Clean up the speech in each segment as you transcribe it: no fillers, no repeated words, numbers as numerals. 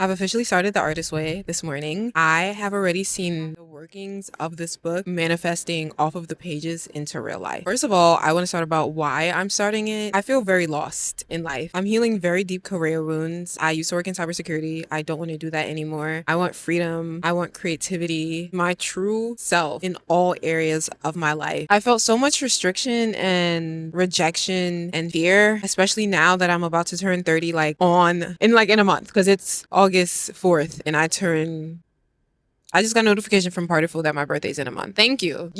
I've officially started The Artist Way this morning. I have already seen the workings of this book manifesting off of the pages into real life. First of all, I want to start about why I'm starting it. I feel very lost in life. I'm healing very deep career wounds. I used to work in cybersecurity. I don't want to do that anymore. I want freedom. I want creativity, my true self in all areas of my life. I felt so much restriction and rejection and fear, especially now that I'm about to turn 30, in a month, because it's August 4th and I just got a notification from Partiful that my birthday's in a month. Thank you.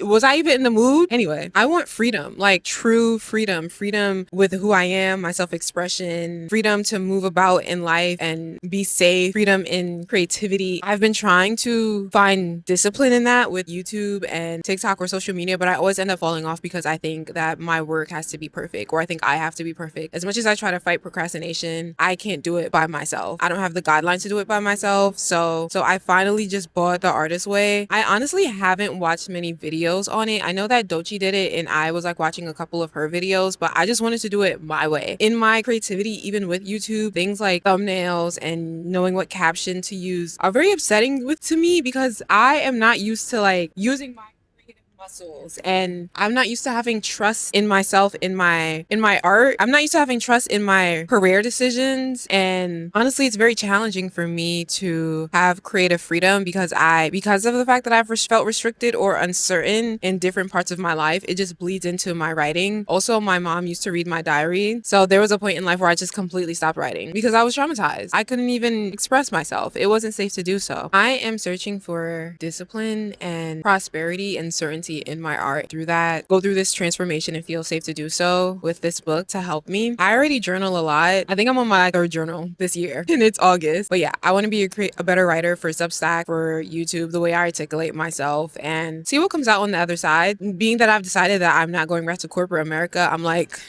Was I even in the mood? Anyway, I want freedom, like true freedom, freedom with who I am, my self-expression, freedom to move about in life and be safe, freedom in creativity. I've been trying to find discipline in that with YouTube and TikTok or social media, but I always end up falling off because I think that my work has to be perfect, or I think I have to be perfect. As much as I try to fight procrastination, I can't do it by myself. I don't have the guidelines to do it by myself. So I finally just bought The Artist Way. I honestly haven't watched many videos on it. I know that Dochi did it and I was like watching a couple of her videos, but I just wanted to do it my way. In my creativity, even with YouTube, things like thumbnails and knowing what caption to use are very upsetting to me because I am not used to like using my creative muscles, and I'm not used to having trust in myself, in my art. I'm not used to having trust in my career decisions, and honestly it's very challenging for me to have creative freedom because of the fact that I've felt restricted or uncertain in different parts of my life. It just bleeds into my writing. Also, my mom used to read my diary, so there was a point in life where I just completely stopped writing because I was traumatized. I couldn't even express myself. It wasn't safe to do so. I am searching for discipline and prosperity and certainty in my art. Through that, go through this transformation and feel safe to do so with this book to help me. I already journal a lot. I think I'm on my third journal this year and it's August. But yeah, I want to be a better writer for Substack, for YouTube, the way I articulate myself, and see what comes out on the other side. Being that I've decided that I'm not going back to corporate America, I'm like,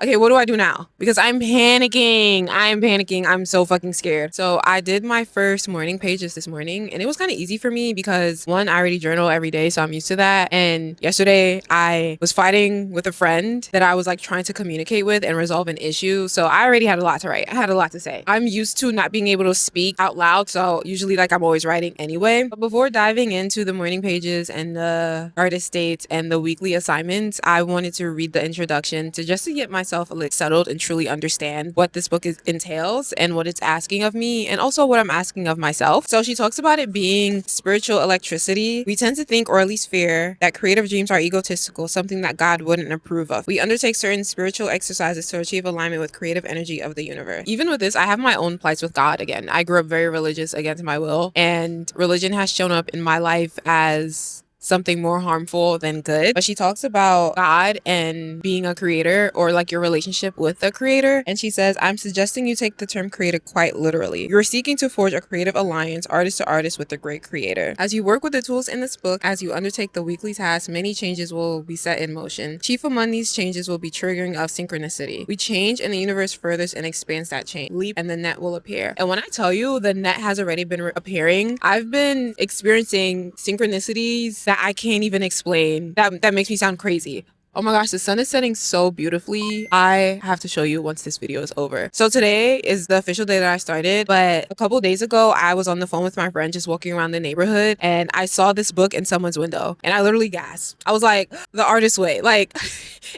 okay, what do I do now? Because I'm panicking. I'm panicking. I'm so fucking scared. So I did my first morning pages this morning, and it was kind of easy for me because one, I already journal every day, so I'm used to that. And yesterday I was fighting with a friend that I was like trying to communicate with and resolve an issue. So I already had a lot to write. I had a lot to say. I'm used to not being able to speak out loud, so usually like I'm always writing anyway. But before diving into the morning pages and the artist dates and the weekly assignments, I wanted to read the introduction to get myself like settled and truly understand what this book entails and what it's asking of me, and also what I'm asking of myself. So she talks about it being spiritual electricity. We tend to think, or at least fear, that creative dreams are egotistical, something that God wouldn't approve of. We undertake certain spiritual exercises to achieve alignment with creative energy of the universe. Even with this, I have my own plights with God again. I grew up very religious against my will, and religion has shown up in my life as something more harmful than good. But she talks about God and being a creator, or like your relationship with the creator. And she says, I'm suggesting you take the term creator quite literally. You're seeking to forge a creative alliance, artist to artist, with the great creator. As you work with the tools in this book, as you undertake the weekly tasks, many changes will be set in motion. Chief among these changes will be triggering of synchronicity. We change and the universe furthers and expands that change. Leap and the net will appear. And when I tell you the net has already been appearing, I've been experiencing synchronicities that I can't even explain. That makes me sound crazy. Oh my gosh, the sun is setting so beautifully. I have to show you once this video is over. So today is the official day that I started, but a couple days ago, I was on the phone with my friend just walking around the neighborhood, and I saw this book in someone's window, and I literally gasped. I was like, The Artist Way. Like,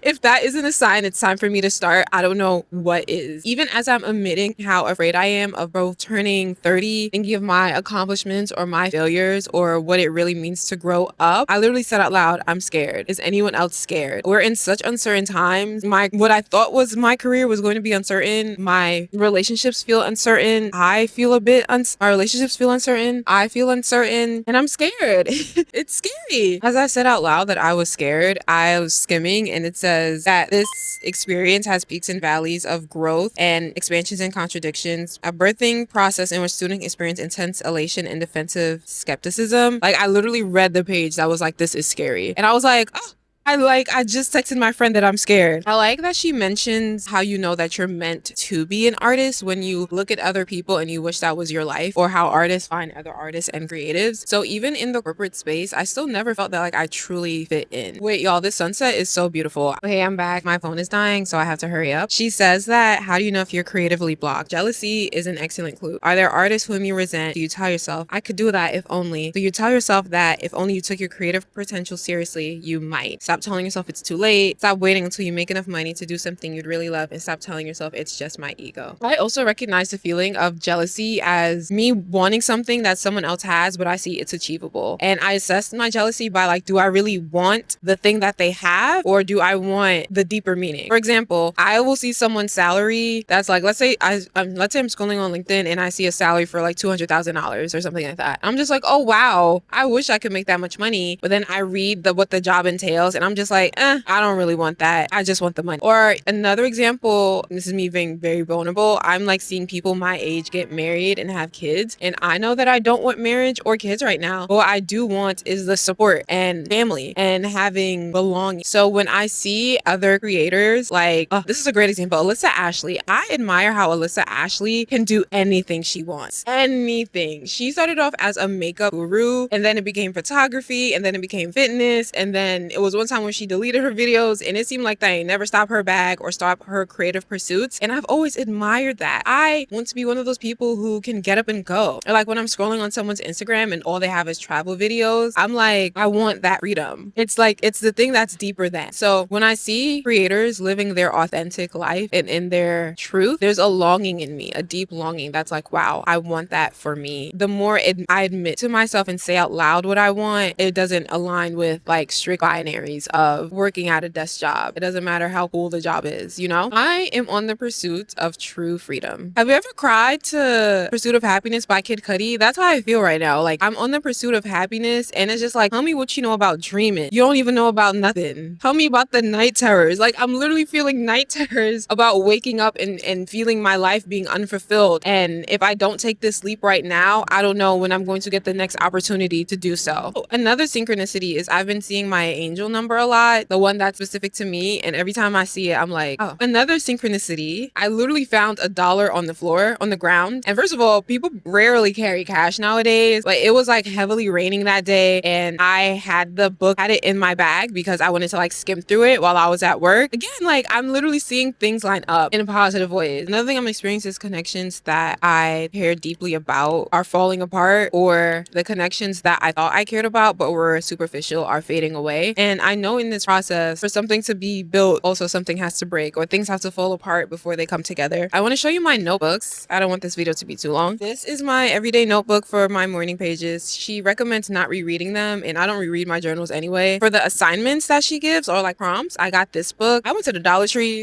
if that isn't a sign it's time for me to start, I don't know what is. Even as I'm admitting how afraid I am of both turning 30, thinking of my accomplishments or my failures or what it really means to grow up, I literally said out loud, I'm scared. Is anyone else scared? We're in such uncertain times. What I thought was my career was going to be uncertain. My relationships feel uncertain. I feel a bit my relationships feel uncertain. I feel uncertain, and I'm scared. It's scary. As I said out loud that I was scared, I was skimming, and it says that this experience has peaks and valleys of growth and expansions and contradictions. A birthing process in which students experience intense elation and defensive skepticism. Like, I literally read the page that was like, this is scary. And I was like, oh, I just texted my friend that I'm scared. I like that she mentions how you know that you're meant to be an artist when you look at other people and you wish that was your life, or how artists find other artists and creatives. So even in the corporate space, I still never felt that like I truly fit in. Wait, y'all, this sunset is so beautiful. Okay, I'm back. My phone is dying, so I have to hurry up. She says that, how do you know if you're creatively blocked? Jealousy is an excellent clue. Are there artists whom you resent? Do you tell yourself, I could do that if only? Do you tell yourself that if only you took your creative potential seriously, you might? Stop telling yourself it's too late. Stop waiting until you make enough money to do something you'd really love, and stop telling yourself it's just my ego. I also recognize the feeling of jealousy as me wanting something that someone else has, but I see it's achievable. And I assess my jealousy by like, do I really want the thing that they have, or do I want the deeper meaning? For example, I will see someone's salary that's like, let's say I'm scrolling on LinkedIn and I see a salary for like $200,000 or something like that. I'm just like, oh wow, I wish I could make that much money. But then I read what the job entails and I'm just like, I don't really want that. I just want the money. Or another example, this is me being very vulnerable. I'm like seeing people my age get married and have kids. And I know that I don't want marriage or kids right now. But what I do want is the support and family and having belonging. So when I see other creators, like, this is a great example, Alyssa Ashley. I admire how Alyssa Ashley can do anything she wants. Anything. She started off as a makeup guru, and then it became photography, and then it became fitness, and then it was one time when she deleted her videos, and it seemed like they never stopped her bag or stop her creative pursuits. And I've always admired that. I want to be one of those people who can get up and go. Or like when I'm scrolling on someone's Instagram and all they have is travel videos, I'm like, I want that freedom. It's like, it's the thing that's deeper than. So when I see creators living their authentic life and in their truth, there's a longing in me, a deep longing that's like, wow, I want that for me. The more I admit to myself and say out loud what I want, it doesn't align with like strict binaries of working at a desk job. It doesn't matter how cool the job is, you know? I am on the pursuit of true freedom. Have you ever cried to Pursuit of Happiness by Kid Cudi? That's how I feel right now. Like, I'm on the pursuit of happiness and it's just like, tell me what you know about dreaming. You don't even know about nothing. Tell me about the night terrors. Like, I'm literally feeling night terrors about waking up and feeling my life being unfulfilled. And if I don't take this leap right now, I don't know when I'm going to get the next opportunity to do so. Another synchronicity is I've been seeing my angel number a lot, the one that's specific to me. And every time I see it, I'm like, oh. Another synchronicity, I literally found $1 on the floor, on the ground. And first of all, people rarely carry cash nowadays, but it was like heavily raining that day. And I had the book, had it in my bag because I wanted to like skim through it while I was at work. Again, like I'm literally seeing things line up in positive ways. Another thing I'm experiencing is connections that I care deeply about are falling apart, or the connections that I thought I cared about but were superficial are fading away. And I know in this process, for something to be built, also something has to break or things have to fall apart before they come together. I want to show you my notebooks. I don't want this video to be too long. This is my everyday notebook for my morning pages. She recommends not rereading them, and I don't reread my journals anyway. For the assignments that she gives or like prompts, I got this book. I went to the Dollar Tree,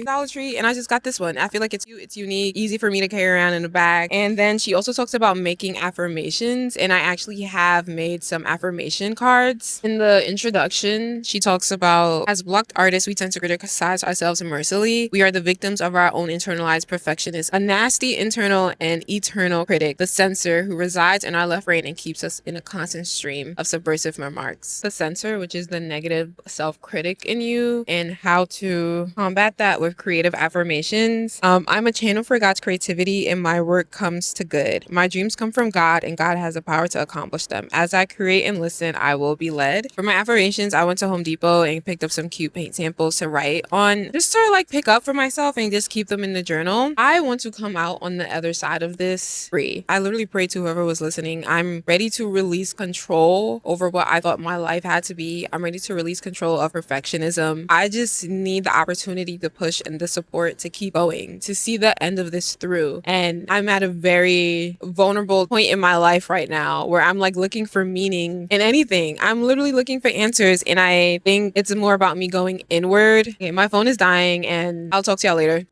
and I just got this one. I feel like it's unique, easy for me to carry around in a bag. And then she also talks about making affirmations, and I actually have made some affirmation cards. In the introduction, she talks about, as blocked artists, we tend to criticize ourselves mercilessly. We are the victims of our own internalized perfectionist, a nasty internal and eternal critic, the censor who resides in our left brain and keeps us in a constant stream of subversive remarks. The censor, which is the negative self-critic in you, and how to combat that with creative affirmations. I'm a channel for God's creativity and my work comes to good. My dreams come from God and God has the power to accomplish them. As I create and listen, I will be led. For my affirmations, I went to Home Depot and picked up some cute paint samples to write on, just to like pick up for myself and just keep them in the journal. I want to come out on the other side of this free. I literally prayed to whoever was listening. I'm ready to release control over what I thought my life had to be. I'm ready to release control of perfectionism. I just need the opportunity to push and the support to keep going, to see the end of this through. And I'm at a very vulnerable point in my life right now where I'm like looking for meaning in anything. I'm literally looking for answers, and I think it's more about me going inward. Okay, my phone is dying and I'll talk to y'all later.